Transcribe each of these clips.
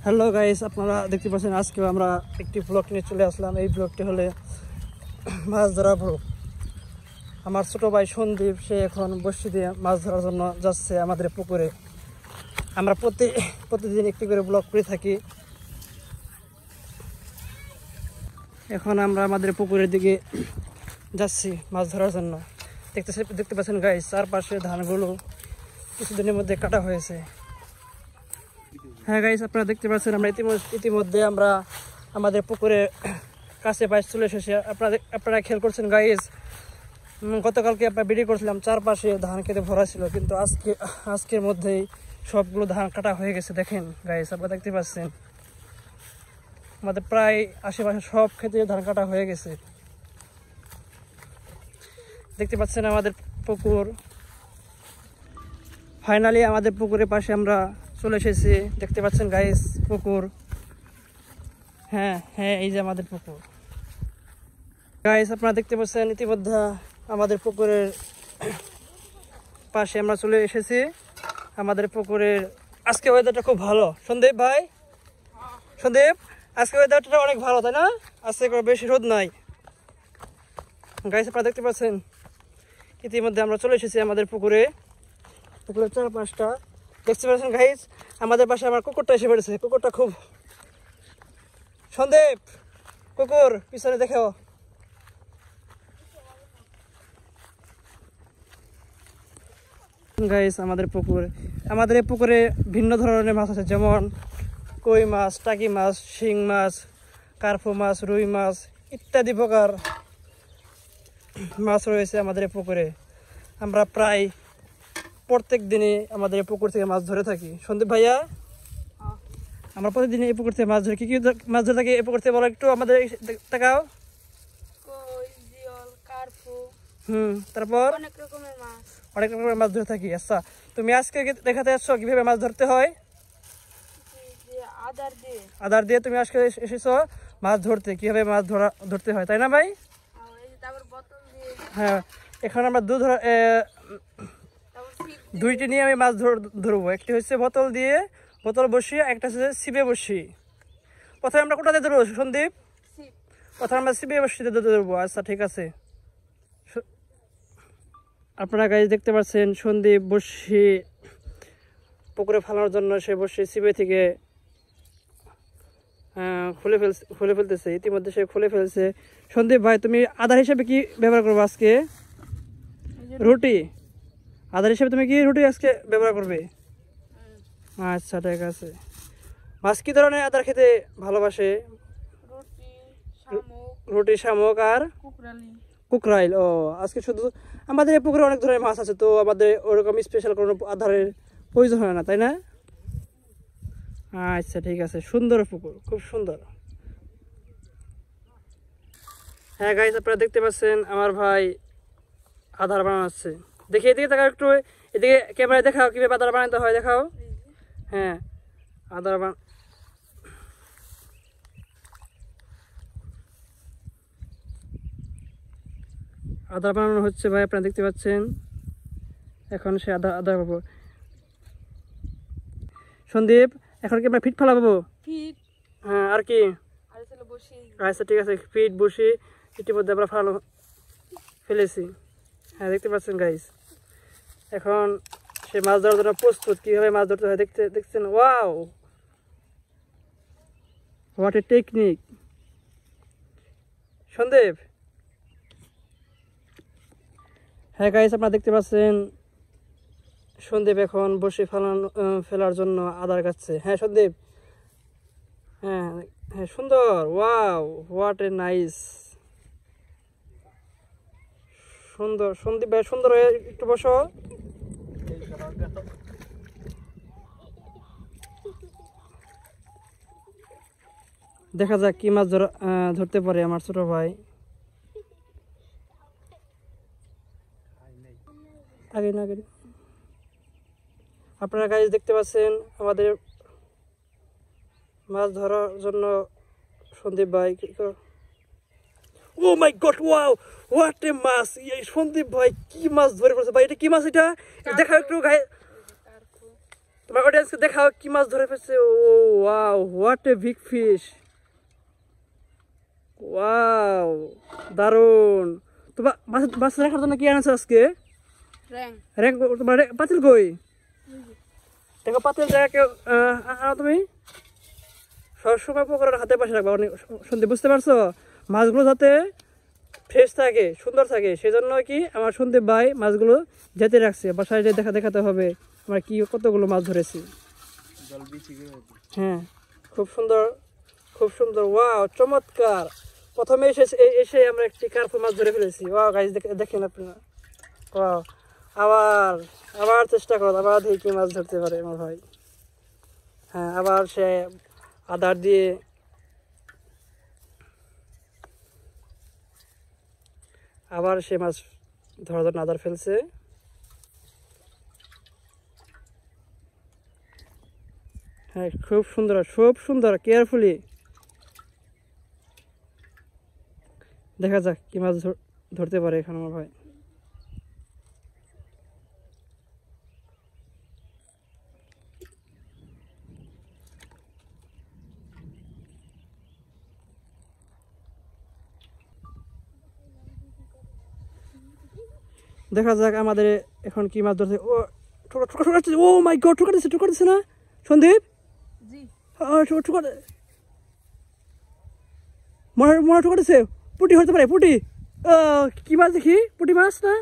Hello guys, আপনারা দেখতে পাচ্ছেন আজকে আমরা একটি ব্লগ নিয়ে চলে আসলাম। এই ব্লগটি হলে মাছ ধরা ব্লগ। আমার ছোট ভাই সন্দীপ সে এখন বসি দিয়ে মাছ ধরার জন্য যাচ্ছে আমাদের পুকুরে। আমরা প্রতিদিন একটি করে ব্লগ করে থাকি। এখন আমরা আমাদের পুকুরের দিকে যাচ্ছি মাছ ধরার জন্য। দেখতে পাচ্ছেন গাইস, চারপাশে ধানগুলো কিছুদিনের মধ্যে কাটা হয়েছে। হ্যাঁ গাইস, আপনারা দেখতে পাচ্ছেন আমরা ইতিমধ্যে আমরা আমাদের পুকুরে কাছে পাশ চলে এসেছি। আপনারা খেয়াল করছেন গাইস, গতকালকে আপনারা ভিডিও করছিলাম চারপাশে ধান কেটে ভরা ছিল, কিন্তু আজকের মধ্যেই সবগুলো ধান কাটা হয়ে গেছে। দেখেন গাইস, আপনারা দেখতে পাচ্ছেন আমাদের প্রায় আশেপাশে সব ক্ষেত্রে ধান কাটা হয়ে গেছে। দেখতে পাচ্ছেন আমাদের পুকুর, ফাইনালি আমাদের পুকুরের পাশে আমরা চলে এসেছি। দেখতে পাচ্ছেন গাইস পুকুর, হ্যাঁ এই যে আমাদের পুকুর। গাইস আপনারা দেখতে পাচ্ছেন ইতিমধ্যে আমাদের পুকুরের পাশে আমরা চলে এসেছি। আমাদের পুকুরের আজকে ওয়েদারটা খুব ভালো। সন্দীপ ভাই, সন্দীপ আজকে ওয়েদারটা অনেক ভালো, তাই না? আজকে বেশি রোদ নাই। গাইস আপনারা দেখতে পাচ্ছেন ইতিমধ্যে আমরা চলে এসেছি আমাদের পুকুরের চারপাশটা দেখতে পাচ্ছেন গাইস। আমাদের পাশে আমার কুকুরটা এসে পড়েছে। কুকুরটা খুব, সন্দীপ কুকুর পিছনে দেখো। গাইস আমাদের এই পুকুরে ভিন্ন ধরনের মাছ আছে, যেমন কই মাছ, টাকি মাছ, শিং মাছ, কার্পু মাছ, রুই মাছ ইত্যাদি প্রকার মাছ রয়েছে আমাদের এই পুকুরে। আমরা প্রায় প্রত্যেক দিনই আমাদের এই পুকুর থেকে মাছ ধরে থাকি। সন্দীপ ভাইয়া, আমরা প্রতিদিন এই পুকুর থেকে মাছ ধরি। কি কি মাছ ধরে থাকি এই পুকুর থেকে বলো একটু আমাদের দেখাও। তারপর অনেক রকমের মাছ ধরে থাকি। আচ্ছা, তুমি আজকে দেখাতে আসছো কিভাবে মাছ ধরতে হয়? আদার দিয়ে তুমি আজকে এসেছো মাছ ধরতে, কিভাবে মাছ ধরতে হয়, তাই না ভাই? হ্যাঁ, এখানে আমরা দুইটি নিয়ে আমি মাছ ধরবো। একটি হচ্ছে বোতল বসিয়ে, একটা হচ্ছে ছিপে বসি। প্রথমে আমরা কোথাতে ধরবো সন্দীপ? প্রথমে আমরা ছিপে বসিতে ধরবো। আচ্ছা ঠিক আছে। আপনারা গাইস দেখতে পাচ্ছেন সন্দীপ বসি পুকুরে ফালানোর জন্য সে বসি ছিপে থেকে খুলে ফেলতেছে। ইতিমধ্যে সে খুলে ফেলছে। সন্দীপ ভাই, তুমি আধার হিসেবে কি ব্যবহার করবো আজকে? রুটি। আধার হিসেবে তুমি কি রুটি আজকে ব্যবহার করবে? আচ্ছা ঠিক আছে। মাছ কি ধরনের আদার খেতে ভালোবাসে? রুটি, শামুক আর কুকরাইল। ও, আজকে শুধু আমাদের এই পুকুরে অনেক ধরনের মাছ আছে, তো আমাদের ওরকম স্পেশাল কোনো আধারের প্রয়োজন হয় না, তাই না? আচ্ছা ঠিক আছে। সুন্দর পুকুর, খুব সুন্দর। হ্যাঁ গাইস আপনারা দেখতে পাচ্ছেন আমার ভাই আধার বানাচ্ছে। দেখি এদিকে দেখাও একটু, এদিকে ক্যামেরায় দেখাও কিভাবে আধার বানাতে হয়, দেখাও। হ্যাঁ, আধার বানানো হচ্ছে ভাই, আপনারা দেখতে পাচ্ছেন। এখন সে আধার পাবো। সন্দীপ, এখন কি আমরা ফিট ফেলাবো? হ্যাঁ, আর কি? আচ্ছা ঠিক আছে, ফিট বসি ইতিমধ্যে আমরা ফেলেছি। হ্যাঁ দেখতে পাচ্ছেন গাইস, এখন সে মাছ ধরার জন্য প্রস্তুত। কিভাবে মাছ ধরতে হয় দেখছেন? Wow, what a technique. Sandeep, হ্যাঁ গাইস আপনারা দেখতে পাচ্ছেন সন্দীপ এখন বসে ফেলার জন্য আদার কাছে। হ্যাঁ সন্দীপ, হ্যাঁ সুন্দর। Wow, what a nice. সুন্দর সন্দীপ ভাই, সুন্দর হয়ে একটু বসো। দেখা যাক কি মাছ ধরতে পারে আমার ছোট ভাই। আগে আপনারা গাইস দেখতে পাচ্ছেন আমাদের মাছ ধরার জন্য সন্দীপ ভাই। ও মাই গড, ওয়াও, হোয়াট এ মাছ। এই সন্দীপ ভাই কি মাছ ধরে পড়ছে ভাই, এটা কি মাছ? এটা দেখাও একটু গায়ে। তোমার অডিয়েন্সকে দেখাও কি মাছ ধরে ফেলছে। ও wow, what a big fish, wow দারুন। তোমার মাছ মাছ রাখার জন্য কি আনছো আজকে? র‍্যাং। তোমার পাতিল কই? দেখো পাতিল জায়গা কেউ আনো তুমি। সবসময় পুকুরের হাতে পাশে রাখবা। শুনতে বুঝতে পারছো? মাছগুলো যাতে ফ্রেশ থাকে, সুন্দর থাকে, সেজন্য কি আমার সন্দীপ ভাই মাছগুলো যেতে রাখছে। বাসায় যে দেখাতে হবে আমরা কি কতগুলো মাছ ধরেছি। হ্যাঁ, খুব সুন্দর, খুব সুন্দর। ওয়াও, চমৎকার। প্রথমে এসে আমরা একটি কার্পু মাছ ধরে ফেলেছি। ওয়াও গাইস, দেখেন আপনারা। ওয়াও, আবার আবার চেষ্টা করো, আবার দেখি কি মাছ ধরতে পারে আমার ভাই। হ্যাঁ, আবার সে আদার দিয়ে আবার সে মাছ ধরার জন্য আদার ফেলছে। হ্যাঁ, খুব সুন্দর, খুব সুন্দর। কেয়ারফুলি দেখা যাক কি মাছ ধরতে পারে এখন আমার ভাই। দেখা যাক আমাদের এখন কি মাছ ধরছে। ও ঠোকাচ্ছে, ও মাই গড, ঠোকাচ্ছে না সন্দীপ? মরা ঠোকাচ্ছে। পুঁটি হতে পারে, পুঁটি। কি মাছ দেখি? পুঁটি মাছ না?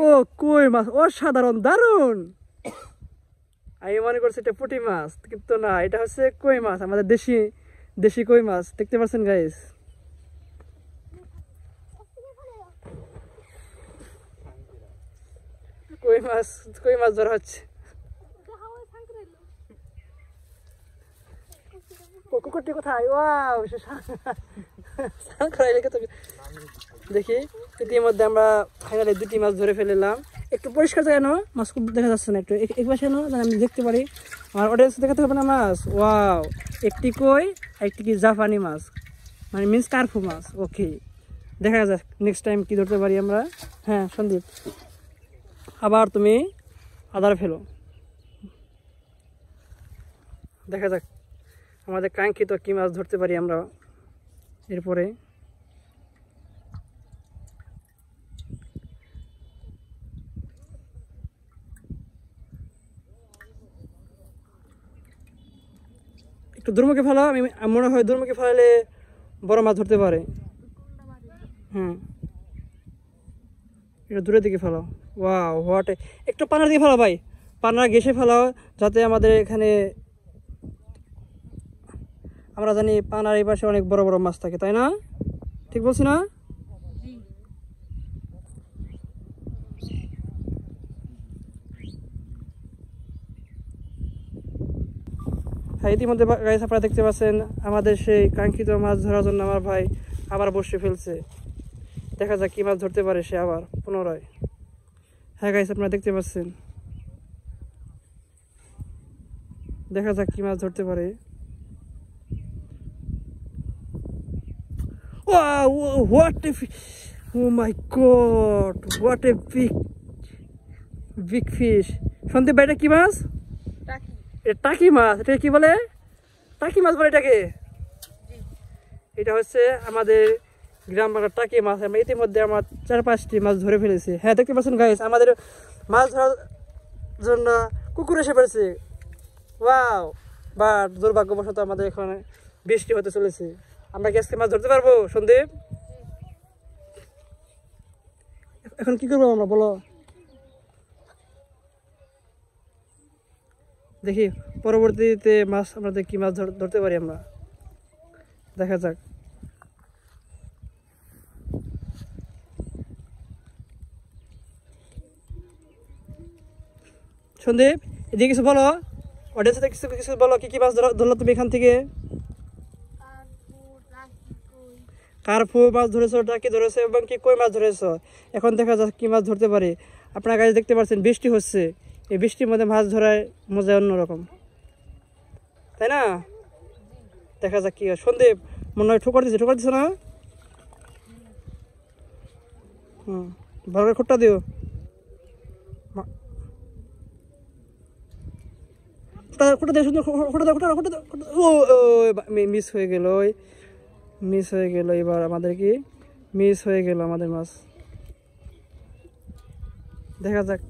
ও কই মাছ, অসাধারণ, দারুন। আমি মনে করছি এটা পুঁটি মাছ, কিন্তু না, এটা হচ্ছে কই মাছ, আমাদের দেশি দেশি কই মাছ। দেখতে পাচ্ছেন গাইস? কই মাছ ধরা হচ্ছে। কুকুরটি কোথায়? ওয়াও, দেখি। ইতিমধ্যে আমরা ফাইনালি 2টি মাছ ধরে ফেললাম। একটু পরিষ্কার যায় না, মাছ খুব দেখা যাচ্ছে না। একটু এক পাশে আমি দেখতে পারি, আমার অডিয়েন্স দেখাতে হবে না মাছ। ওয়াও, একটি কই আর একটি কি জাপানি মাছ, মানে মিন্স কার্পু মাছ। ওকে, দেখা যাক নেক্সট টাইম কি ধরতে পারি আমরা। হ্যাঁ সন্দীপ, আবার তুমি আদার ফেলো। দেখা যাক আমাদের কাঙ্ক্ষিত কি মাছ ধরতে পারি আমরা এরপরে। একটু দূরমুখে ফেলা, আমি মনে হয় দূরমুখে ফেলালে বড় মাছ ধরতে পারে। হুম, একটু দূরের দিকে ফেলাও। ওয়াও, হোয়াট, একটু পানার দিকে ফেলাও ভাই, পানার ঘেসে ফেলাও, যাতে আমাদের এখানে আমরা জানি পানার এই পাশে অনেক বড় বড় মাছ থাকে, তাই না? ঠিক বলছি না? হ্যাঁ, ইতিমধ্যে গাইস আপনারা দেখতে পাচ্ছেন আমাদের সেই কাঙ্ক্ষিত মাছ ধরার জন্য আমার ভাই আবার বসে ফেলছে। দেখা যাক কি মাছ ধরতে পারে সে আবার পুনরায়। হ্যাঁ গাইস, আপনারা দেখতে পাচ্ছেন, দেখা যাক কি মাছ ধরতে পারে। Wow, what a oh my god, what a big fish. Sandeep ভাই, এটা কি মাছ? এটা টাকি মাছ। এটা কি বলে? টাকি মাছ বলে এটাকে? এটা হচ্ছে আমাদের গ্রাম বাংলার টাকি মাছ। আমরা ইতিমধ্যে আমার 4-5টি মাছ ধরে ফেলেছি। হ্যাঁ, দেখতে পাচ্ছেন গাইস, আমাদের মাছ ধরার জন্য কুকুর এসে পড়েছে। ওয়াও, বাট দুর্ভাগ্যবশত আমাদের এখানে বৃষ্টি হতে চলেছে। আমরা কি আজকে মাছ ধরতে পারবো সন্দীপ? এখন কি করবো আমরা, বলো? দেখি পরবর্তীতে মাছ আমরা কি মাছ ধরতে পারি আমরা, দেখা যাক। সন্দীপ, এদিকে কিছু বলো, অডিয়েন্সে কিছু কিছু বলো, কি কি মাছ ধরলো তুমি এখান থেকে? কার্পু মাছ ধরেছো, টাকি ধরেছো এবং কি কই মাছ ধরেছো। এখন দেখা যাক কি মাছ ধরতে পারি। আপনার কাছে দেখতে পাচ্ছেন বৃষ্টি হচ্ছে, এই বৃষ্টির মধ্যে মাছ ধরার মজা অন্যরকম, তাই না? দেখা যাক কি। সন্দীপ মনে হয় ঠোকর দিছে না? ভালো করে খোঁটটা দিও। খুঁটে দেয় সুন্দর, খুঁটে দাও, খুঁটে দাও। ও মিস হয়ে গেল, মিস হয়ে গেল। এবার আমাদের কি মিস হয়ে গেল আমাদের মাছ। দেখা যাক।